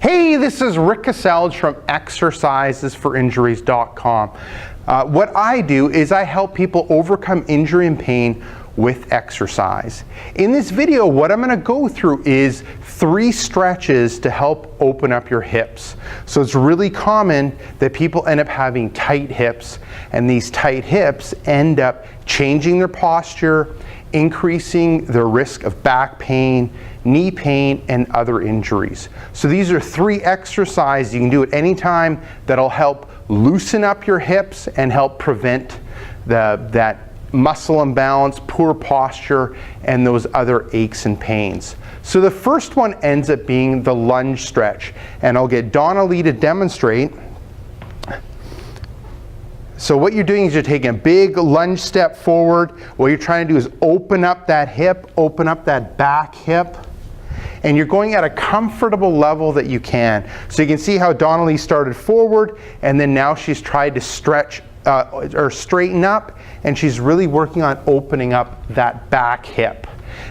Hey, this is Rick Kaselj from exercisesforinjuries.com. What I do is I help people overcome injury and pain with exercise. In this video, what I'm going to go through is 3 stretches to help open up your hips. So it's really common that people end up having tight hips, and these tight hips end up changing their posture, increasing their risk of back pain, knee pain, and other injuries. So these are 3 exercises you can do at any time that'll help loosen up your hips and help prevent that muscle imbalance, poor posture, and those other aches and pains. So the first one ends up being the lunge stretch, and I'll get Donna Lee to demonstrate. So what you're doing is you're taking a big lunge step forward. What you're trying to do is open up that hip, open up that back hip, and you're going at a comfortable level that you can. So you can see how Donna Lee started forward, and then now she's tried to stretch or straighten up, and she's really working on opening up that back hip.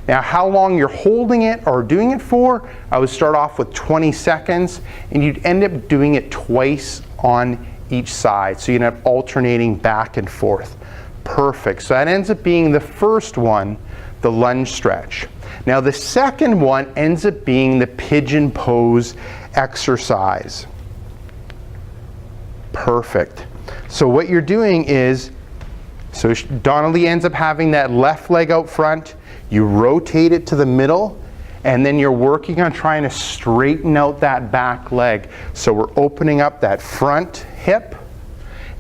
Now, how long you're holding it or doing it for, I would start off with 20 seconds, and you'd end up doing it twice on each side. So you'd end up alternating back and forth. Perfect. So that ends up being the first one, the lunge stretch. Now the second one ends up being the pigeon pose exercise. Perfect. So what you're doing is, so Donna Lee ends up having that left leg out front, you rotate it to the middle, and then you're working on trying to straighten out that back leg. So we're opening up that front hip,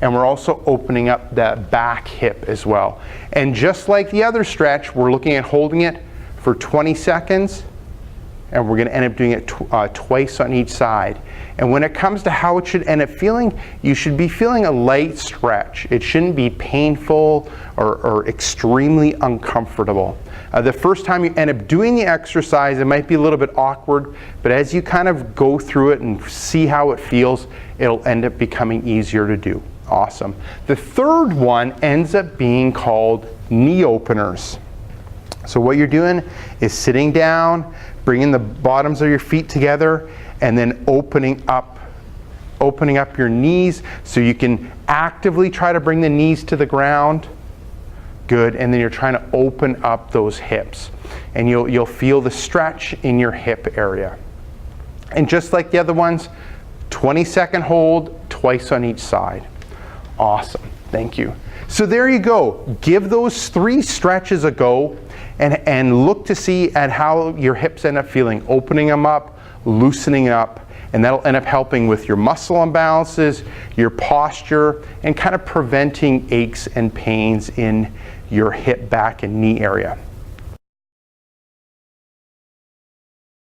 and we're also opening up that back hip as well. And just like the other stretch, we're looking at holding it for 20 seconds, and we're going to end up doing it twice on each side. And when it comes to how it should end up feeling, you should be feeling a light stretch. It shouldn't be painful or extremely uncomfortable. The first time you end up doing the exercise, it might be a little bit awkward, but as you kind of go through it and see how it feels, it'll end up becoming easier to do. Awesome. The third one ends up being called knee openers. So what you're doing is sitting down, bringing the bottoms of your feet together, and then opening up your knees so you can actively try to bring the knees to the ground. Good. And then you're trying to open up those hips, and you'll feel the stretch in your hip area. And just like the other ones, 20-second hold, twice on each side. Awesome. Thank you. So there you go. Give those 3 stretches a go, and look to see at how your hips end up feeling, opening them up, loosening up, and that'll end up helping with your muscle imbalances, your posture, and kind of preventing aches and pains in your hip, back, and knee area.